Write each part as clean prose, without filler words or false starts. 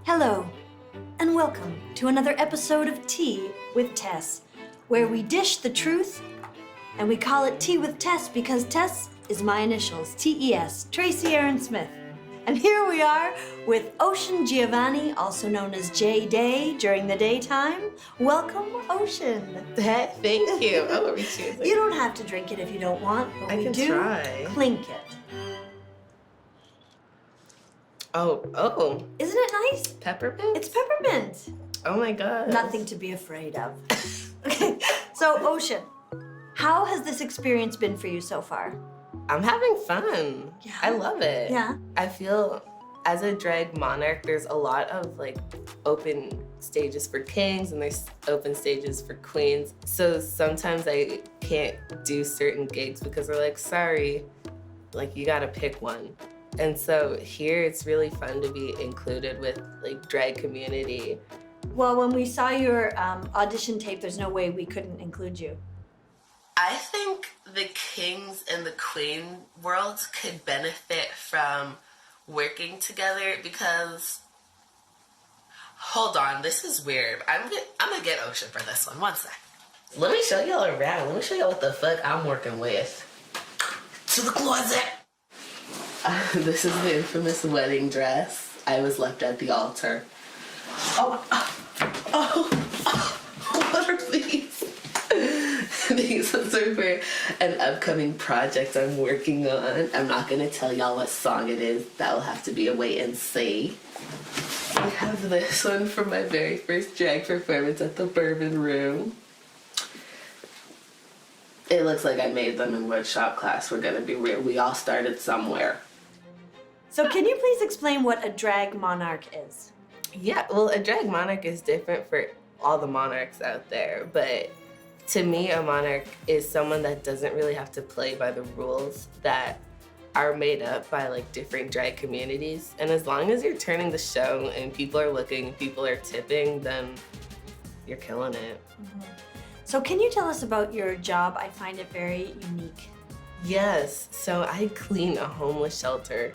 Hello, and welcome to another episode of Tea with Tess, where we dish the truth, and we call it Tea with Tess because Tess is my initials, T.E.S, Tracey Erin Smith. And here we are with Ocean Giovanni, also known as J-Day during the daytime. Welcome, Ocean. Hey, thank you. Oh, are we choosing? You don't have to drink it if you don't want, but I we can do try. clink it. Oh. Isn't it nice? Peppermint? It's peppermint. Oh my god. Nothing to be afraid of. Okay, so Ocean, how has this experience been for you so far? I'm having fun. Yeah. I love it. Yeah. I feel as a drag monarch, there's a lot of like open stages for kings and there's open stages for queens. So sometimes I can't do certain gigs because they're like, sorry, like you gotta pick one. And so here it's really fun to be included with like drag community. Well, when we saw your audition tape, there's no way we couldn't include you. I think the kings and the queen worlds could benefit from working together because, hold on, this is weird. I'm gonna get Ocean for this one sec. Let me show y'all around. Let me show y'all what the fuck I'm working with. To the closet. This is the infamous wedding dress. I was left at the altar. What are these? These are for an upcoming project I'm working on. I'm not gonna tell y'all what song it is. That'll have to be a wait and see. I have this one from my very first drag performance at the Bourbon Room. It looks like I made them in woodshop class. We're gonna be real. We all started somewhere. So can you please explain what a drag monarch is? Yeah, well, a drag monarch is different for all the monarchs out there, but to me, a monarch is someone that doesn't really have to play by the rules that are made up by like different drag communities. And as long as you're turning the show and people are looking and people are tipping, then you're killing it. Mm-hmm. So can you tell us about your job? I find it very unique. Yes, so I clean a homeless shelter.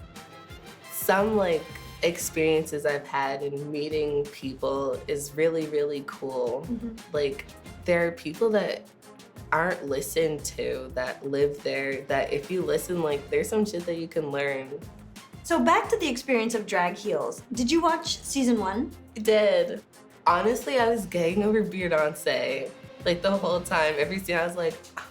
Some like experiences I've had in meeting people is really, really cool. Mm-hmm. Like there are people that aren't listened to that live there that if you listen, like there's some shit that you can learn. So back to the experience of Drag Heels. Did you watch season 1? I did. Honestly, I was getting over Beyonce like the whole time. Every scene I was like, oh.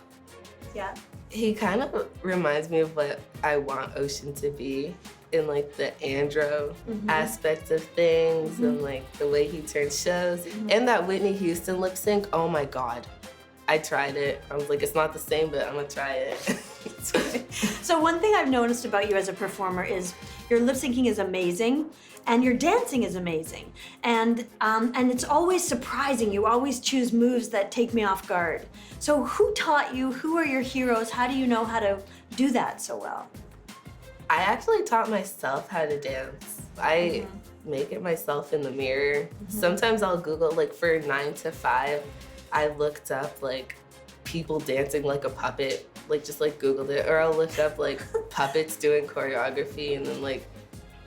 Yeah. He kind of reminds me of what I want Ocean to be in like the andro aspect of things and like the way he turns shows. And that Whitney Houston lip sync, oh my God. I tried it. I was like, it's not the same, but I'm gonna try it. So one thing I've noticed about you as a performer is your lip syncing is amazing and your dancing is amazing. And it's always surprising. You always choose moves that take me off guard. So who taught you? Who are your heroes? How do you know how to do that so well? I actually taught myself how to dance. I make it myself in the mirror. Sometimes I'll Google, like for 9 to 5, I looked up like people dancing like a puppet, like just like Googled it, or I'll look up like puppets doing choreography and then like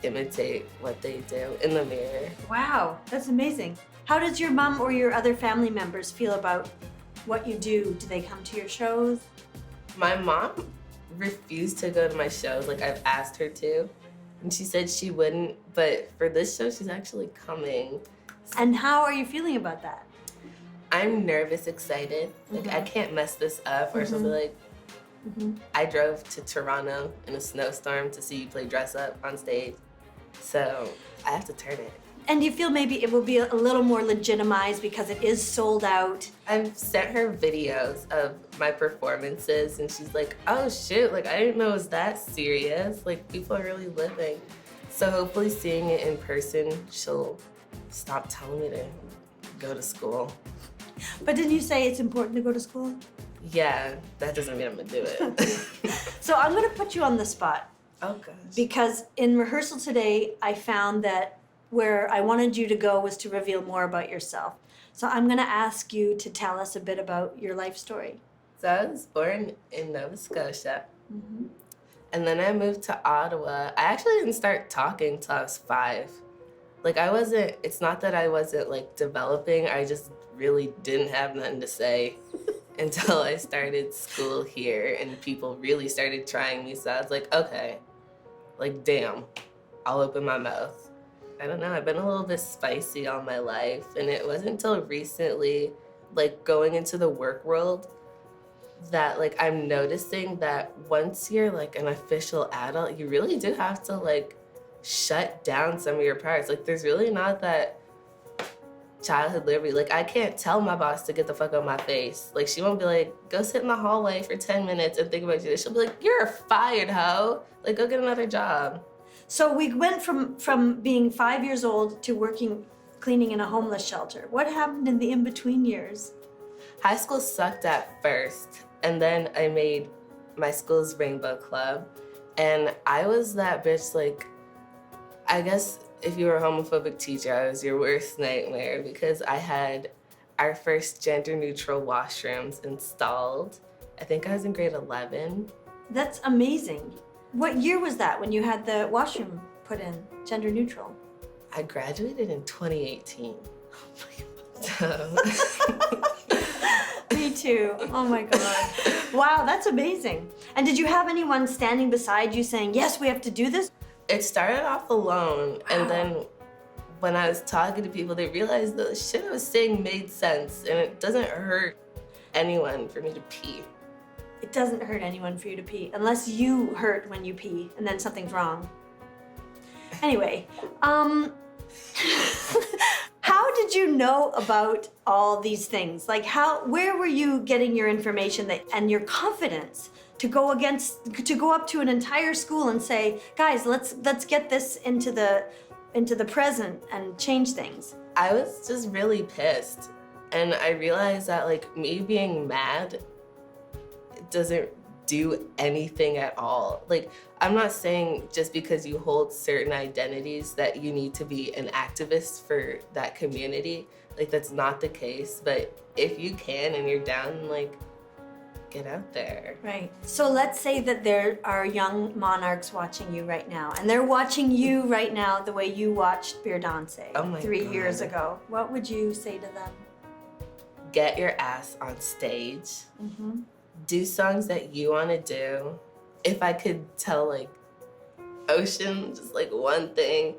imitate what they do in the mirror. Wow, that's amazing. How does your mom or your other family members feel about what you do? Do they come to your shows? My mom refused to go to my shows. Like I've asked her to, and she said she wouldn't, but for this show, she's actually coming. And how are you feeling about that? I'm nervous, excited. Like I can't mess this up, or she'll be like, I drove to Toronto in a snowstorm to see you play dress up on stage, so I have to turn it. And do you feel maybe it will be a little more legitimized because it is sold out? I've sent her videos of my performances and she's like, oh shit, like I didn't know it was that serious. Like people are really living. So hopefully seeing it in person, she'll stop telling me to go to school. But didn't you say it's important to go to school? Yeah, that doesn't mean I'm gonna do it. So I'm gonna put you on the spot. Oh gosh. Because in rehearsal today, I found that where I wanted you to go was to reveal more about yourself. So I'm gonna ask you to tell us a bit about your life story. So I was born in Nova Scotia. And then I moved to Ottawa. I actually didn't start talking till I was 5. Like, it's not that I wasn't, like, developing. I just really didn't have nothing to say until I started school here and people really started trying me. So I was like, okay, like, damn, I'll open my mouth. I don't know, I've been a little bit spicy all my life, and it wasn't until recently, like, going into the work world, that, like, I'm noticing that once you're, like, an official adult, you really do have to, like, shut down some of your priors. Like, there's really not that childhood liberty. Like, I can't tell my boss to get the fuck out of my face. Like, she won't be like, go sit in the hallway for 10 minutes and think about you. She'll be like, you're fired, hoe. Like, go get another job. So we went from being 5 years old to working, cleaning in a homeless shelter. What happened in the in-between years? High school sucked at first, and then I made my school's Rainbow Club, and I was that bitch, like, I guess if you were a homophobic teacher, I was your worst nightmare because I had our first gender-neutral washrooms installed. I think I was in grade 11. That's amazing. What year was that when you had the washroom put in, gender neutral? I graduated in 2018. Me too. Oh my God. Wow, that's amazing. And did you have anyone standing beside you saying, yes, we have to do this? It started off alone, and then when I was talking to people, they realized the shit I was saying made sense, and it doesn't hurt anyone for me to pee. It doesn't hurt anyone for you to pee, unless you hurt when you pee, and then something's wrong. Anyway, how did you know about all these things? Like, where were you getting your information and your confidence to go up to an entire school and say, guys, let's get this into the present and change things? I was just really pissed, and I realized that, like, me being mad doesn't do anything at all. Like, I'm not saying just because you hold certain identities that you need to be an activist for that community. Like, that's not the case, but if you can and you're down, like, get out there. Right. So let's say that there are young monarchs watching you right now, and they're watching you right now the way you watched Beardance 3 years ago. What would you say to them? Get your ass on stage. Mm-hmm. Do songs that you want to do. If I could tell, like, Ocean just, like, one thing,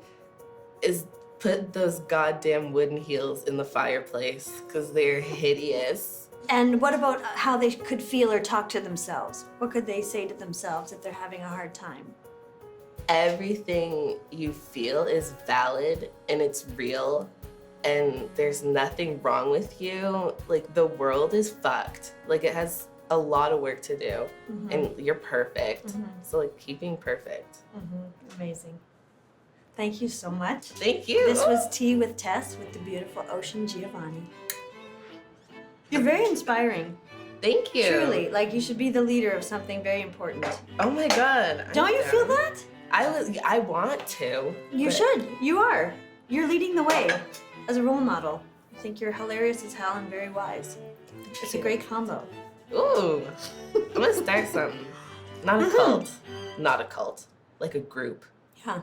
is put those goddamn wooden heels in the fireplace, because they're hideous. And what about how they could feel or talk to themselves? What could they say to themselves if they're having a hard time? Everything you feel is valid and it's real, and there's nothing wrong with you. Like, the world is fucked. Like, it has a lot of work to do, mm-hmm. and you're perfect. Mm-hmm. So, like, keep being perfect. Mm-hmm. Amazing. Thank you so much. Thank you. This was Tea with Tess with the beautiful Ocean Giovanni. You're very inspiring. Thank you. Truly, like, you should be the leader of something very important. Oh my God. Don't you feel that? I want to. You should. You are. You're leading the way as a role model. I think you're hilarious as hell and very wise. It's a great combo. Ooh. I'm gonna start something. Not a cult. Not a cult. Like a group. Yeah.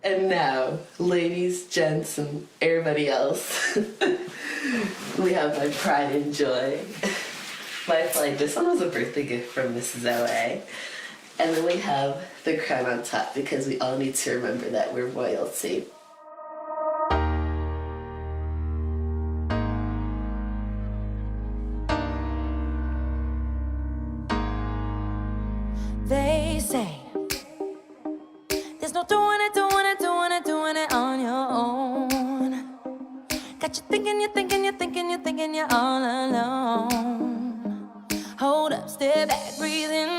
And now, ladies, gents, and everybody else, we have my pride and joy. My flight. This one was a birthday gift from Mrs. Zoe. And then we have the crown on top because we all need to remember that we're royalty. They say there's no doing it on your own. Got you thinking you're all alone. Hold up, step back, breathe in.